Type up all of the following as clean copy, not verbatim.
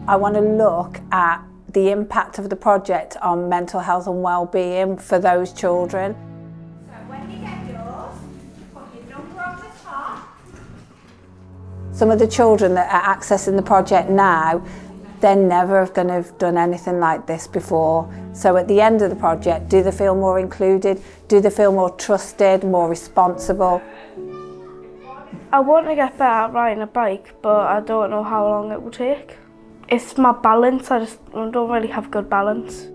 I want to look at the impact of the project on mental health and well-being for those children. So when you get yours, put your number on the top. Some of the children that are accessing the project now, they're never going to have done anything like this before. So at the end of the project, do they feel more included? Do they feel more trusted, more responsible? I want to get better at riding a bike, but I don't know how long it will take. It's my balance, I don't really have good balance.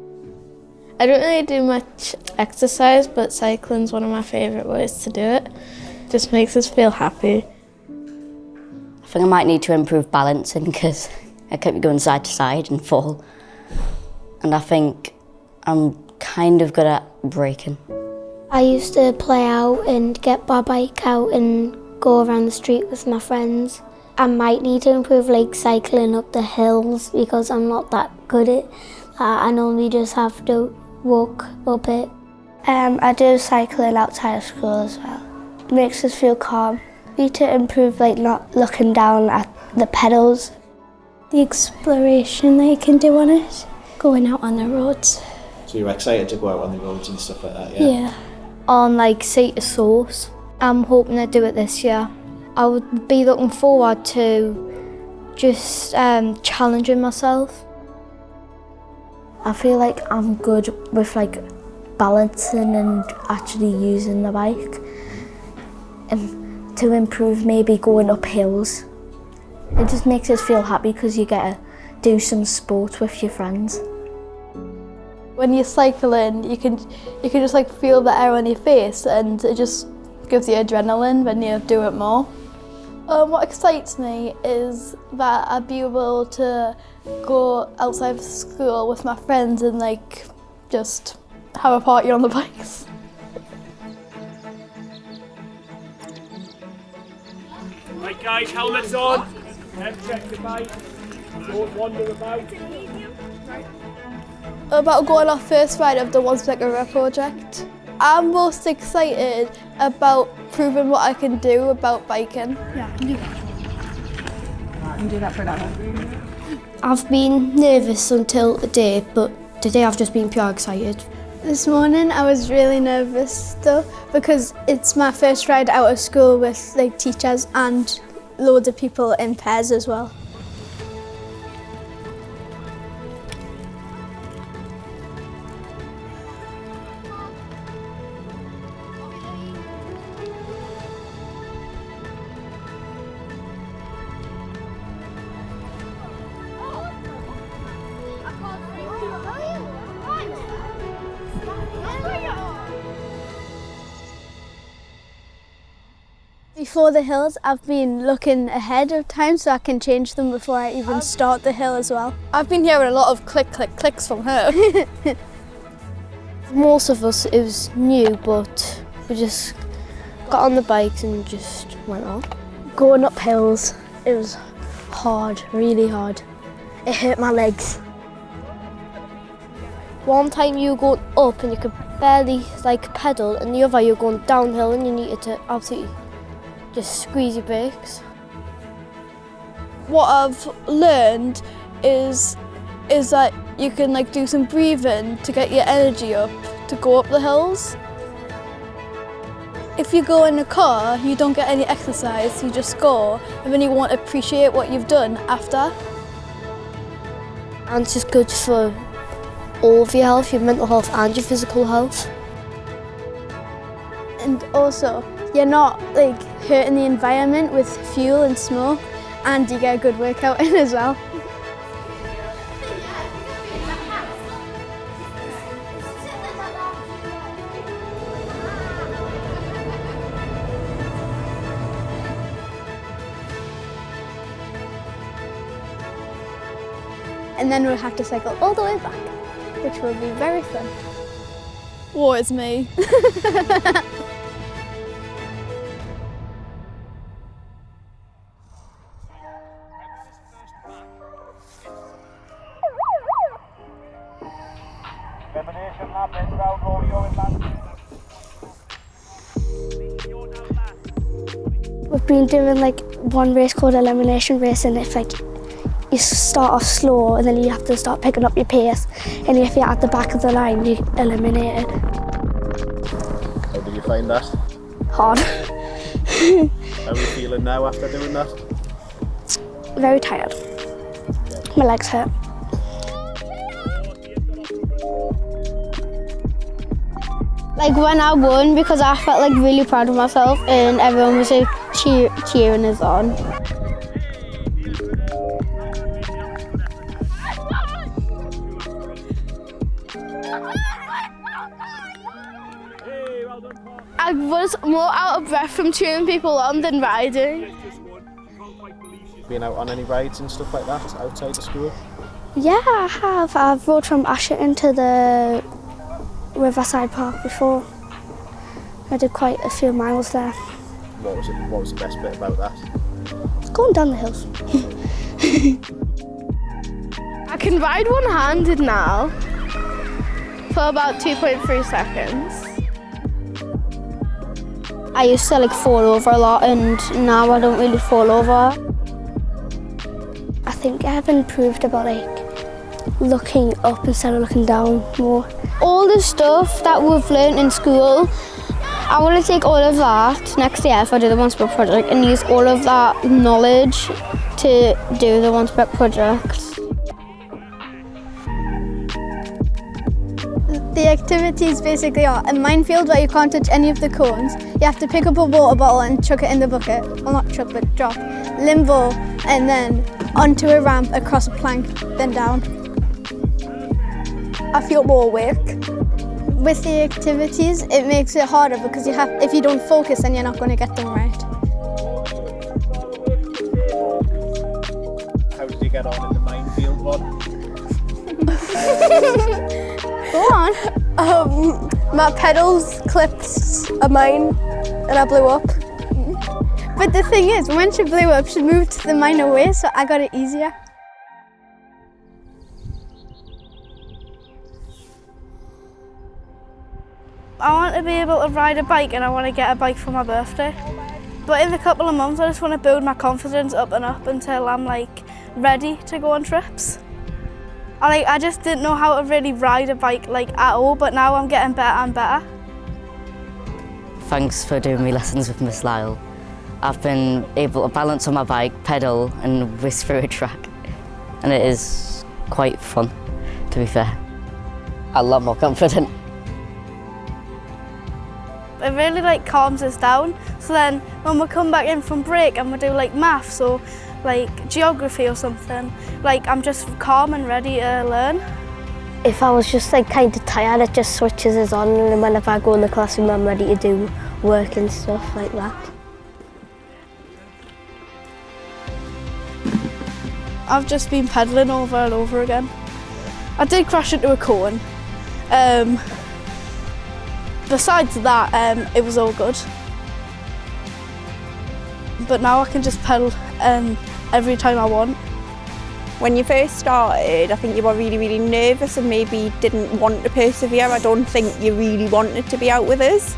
I don't really do much exercise, but cycling's one of my favourite ways to do it. It just makes us feel happy. I think I might need to improve balancing because I kept going side to side and fall. And I think I'm kind of good at braking. I used to play out and get my bike out and go around the street with my friends. I might need to improve like cycling up the hills because I'm not that good at that. I normally just have to walk up it. I do cycling outside of school as well. It makes us feel calm. Need to improve like not looking down at the pedals. The exploration that you can do on it, going out on the roads. So you're excited to go out on the roads and stuff like that, yeah? Yeah. On like sea to source. I'm hoping to do it this year. I would be looking forward to just challenging myself. I feel like I'm good with like balancing and actually using the bike. And to improve maybe going up hills. It just makes us feel happy because you get to do some sport with your friends. When you're cycling, you can just like feel the air on your face, and it just gives you adrenaline when you do it more. What excites me is that I'd be able to go outside of school with my friends and like just have a party on the bikes. Right guys, helmets on. Check the bike. Don't wander about. About going our first ride of the One Speck River project. I'm most excited about proving what I can do about biking. Yeah, I can do that. I can do that for that one. I've been nervous until today, but today I've just been pure excited. This morning I was really nervous though because it's my first ride out of school with like teachers and loads of people in pairs as well. Before the hills, I've been looking ahead of time so I can change them before I even start the hill as well. I've been hearing a lot of click, click, clicks from her. Most of us, it was new, but we just got on the bikes and just went on. Going up hills, it was hard, really hard. It hurt my legs. One time you were going up and you could barely like pedal, and the other you were going downhill and you needed to absolutely just squeeze your brakes. What I've learned is that you can like do some breathing to get your energy up to go up the hills. If you go in a car, you don't get any exercise, you just go, and then you won't appreciate what you've done after. And it's just good for all of your health, your mental health and your physical health. And also, you're not like hurting the environment with fuel and smoke, and you get a good workout in as well. And then we'll have to cycle all the way back, which will be very fun. Woe is me. We've been doing like one race called elimination race, and it's like you start off slow and then you have to start picking up your pace, and if you're at the back of the line, you're eliminated. How did you find that? Hard. How are you feeling now after doing that? Very tired. My legs hurt. Like when I won, because I felt like really proud of myself and everyone was like cheering us on. I was more out of breath from cheering people on than riding. Been out on any rides and stuff like that outside of school? Yeah, I have. I've rode from Asherton to the Riverside Park before. I did quite a few miles there. What was the best bit about that? Going down the hills. I can ride one-handed now for about 2.3 seconds. I used to like fall over a lot and now I don't really fall over. I think I've improved about like looking up instead of looking down more. All the stuff that we've learned in school, I want to take all of that next year if I do the One Spot project and use all of that knowledge to do the One Spot project. The activities basically are a minefield where you can't touch any of the cones. You have to pick up a water bottle and chuck it in the bucket. Well, not chuck, but drop. Limbo, and then onto a ramp, across a plank, then down. I feel more awake. With the activities, it makes it harder because if you don't focus, then you're not going to get them right. How did you get on in the minefield one? Go on. My pedals clipped a mine and I blew up. But the thing is, when she blew up, she moved the mine away, so I got it easier. I want to be able to ride a bike and I want to get a bike for my birthday. But in a couple of months, I just want to build my confidence up and up until I'm like ready to go on trips. I just didn't know how to really ride a bike like at all, but now I'm getting better and better. Thanks for doing me lessons with Miss Lyle. I've been able to balance on my bike, pedal and whisk through a track. And it is quite fun, to be fair. A lot more confident. It really like calms us down. So then when we come back in from break and we do like maths or like geography or something, like I'm just calm and ready to learn. If I was just like kind of tired, it just switches us on, and then whenever I go in the classroom, I'm ready to do work and stuff like that. I've just been pedalling over and over again. I did crash into a cone. Besides that, it was all good. But now I can just pedal every time I want. When you first started, I think you were really, really nervous and maybe didn't want to persevere. I don't think you really wanted to be out with us.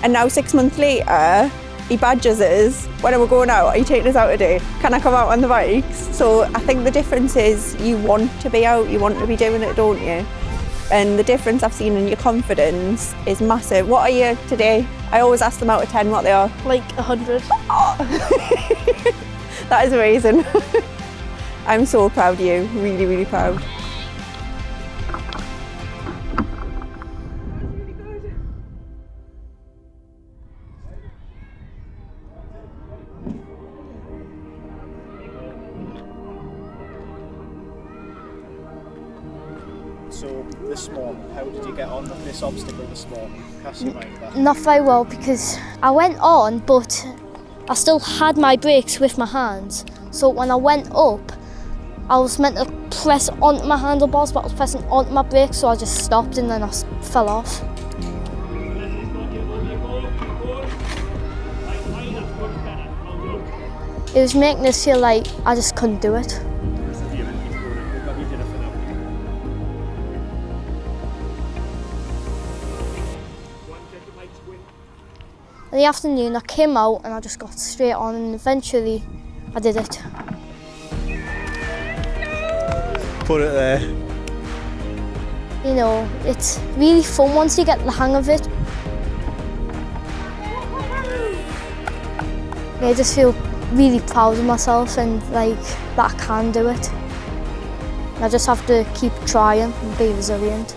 And now 6 months later, he badgers us. When we're going out, are you taking us out today? Can I come out on the bikes? So I think the difference is you want to be out, you want to be doing it, don't you? And the difference I've seen in your confidence is massive. What are you today? I always ask them out of 10 what they are. Like 100. That is amazing. I'm so proud of you, really, really proud. So this morning, how did you get on with this obstacle this morning? Cast your mind back. Not very well because I went on, but I still had my brakes with my hands. So when I went up, I was meant to press onto my handlebars, but I was pressing onto my brakes, so I just stopped and then I fell off. It was making us feel like I just couldn't do it. In the afternoon, I came out and I just got straight on, and eventually I did it. Put it there. You know, it's really fun once you get the hang of it. I just feel really proud of myself and like that I can do it. I just have to keep trying and be resilient.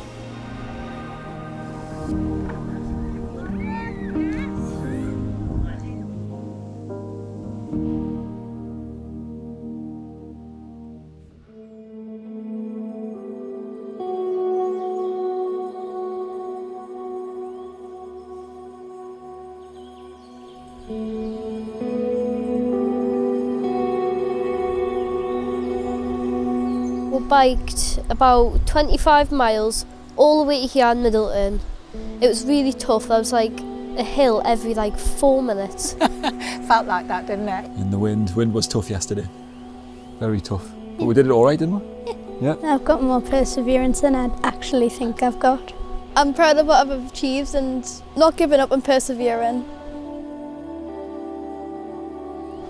We biked about 25 miles all the way to here in Middleton. It was really tough. There was like a hill every like 4 minutes. Felt like that, didn't it? And the wind was tough yesterday. Very tough. But we did it all right, didn't we? Yeah. I've got more perseverance than I'd actually think I've got. I'm proud of what I've achieved and not giving up and persevering.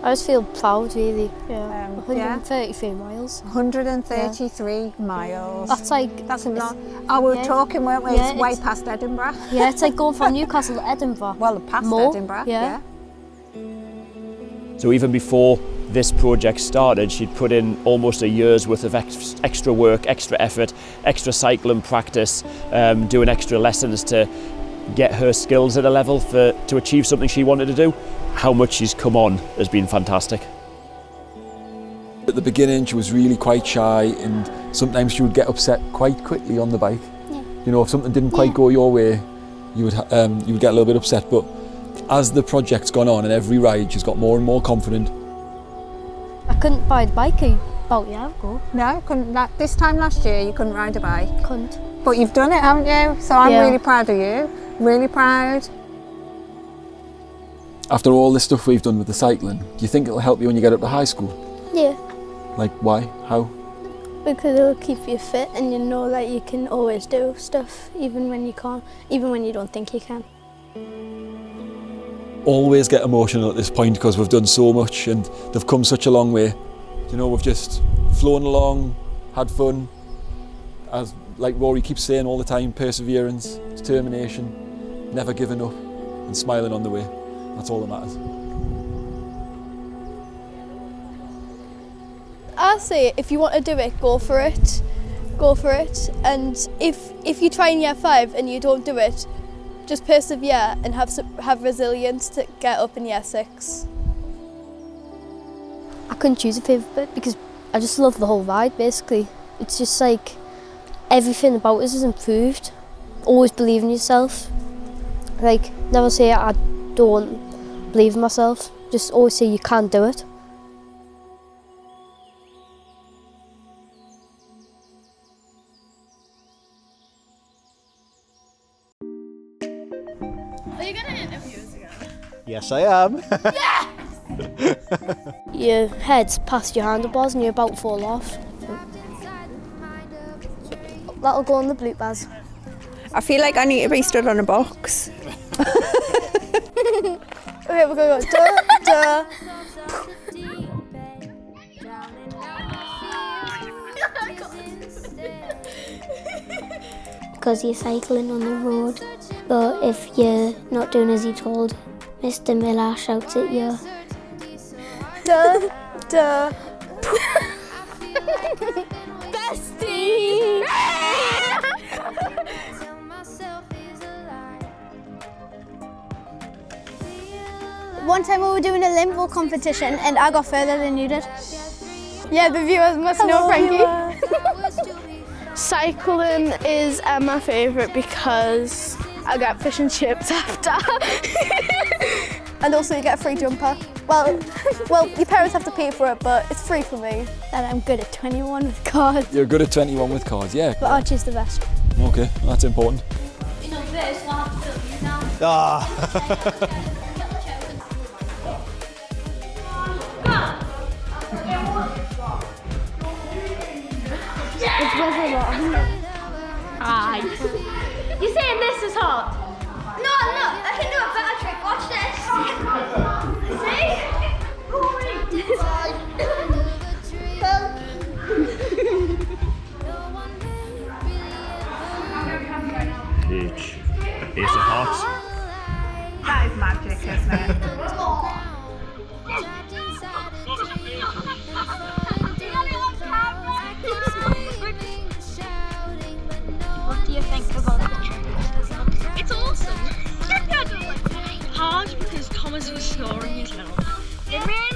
I just feel proud, really. Yeah. 133 miles. 133 miles. That's like... That's a lot. Oh, we were talking, weren't we? Yeah, it's way past Edinburgh. Yeah, it's like going from Newcastle to Edinburgh. Well, past More, Edinburgh, yeah. So even before this project started, she'd put in almost a year's worth of extra work, extra effort, extra cycling practice, doing extra lessons to get her skills at a level to achieve something she wanted to do. How much she's come on has been fantastic. At the beginning she was really quite shy and sometimes she would get upset quite quickly on the bike. Yeah. You know, if something didn't quite go your way, you would get a little bit upset, but as the project's gone on and every ride she's got more and more confident. I couldn't ride a bike about a year ago. No, couldn't. This time last year you couldn't ride a bike. Couldn't. But you've done it, haven't you? So I'm really proud of you. Really proud. After all this stuff we've done with the cycling, do you think it'll help you when you get up to high school? Yeah, Like why? How? because it'll keep you fit and you know that you can always do stuff even when you can't, even when you don't think you can. Always get emotional at this point because we've done so much and they've come such a long way. You know, we've just flown along, had fun, as like Rory keeps saying all the time, perseverance, determination, never giving up and smiling on the way. That's all that matters. I say if you want to do it, go for it. Go for it. And if you try in year 5 and you don't do it, just persevere and have resilience to get up in year 6. I couldn't choose a favourite bit because I just love the whole ride basically. It's just like everything about us is improved. Always believe in yourself. Like never say I don't believe in myself. Just always say you can do it. Are you going to interview us again? Yes, I am. Your head's past your handlebars and you're about to fall off. That'll go on the bloopers. I feel like I need to be stood on a box. Okay, we're going to go duh, duh. Because you're cycling on the road, but if you're not doing as you're told, Mr. Miller shouts at you. Duh, duh. Bestie! One time we were doing a limbo competition and I got further than you did. Yeah, the viewers must know Frankie. Cycling is my favourite because I get fish and chips after. And also you get a free jumper. Well, your parents have to pay for it, but it's free for me. That I'm good at 21 with cards. You're good at 21 with cards, yeah. But Archie's the best. Okay, that's important. You know this, we'll have to film you now. Ah. It's worth a lot. Aye. You saying this is hard? No, I can do a better trick. Watch this. See? Ace of Hearts. That is magic, isn't it? What do you think about the trip? It's awesome. Hard because Thomas was snoring as well. It rained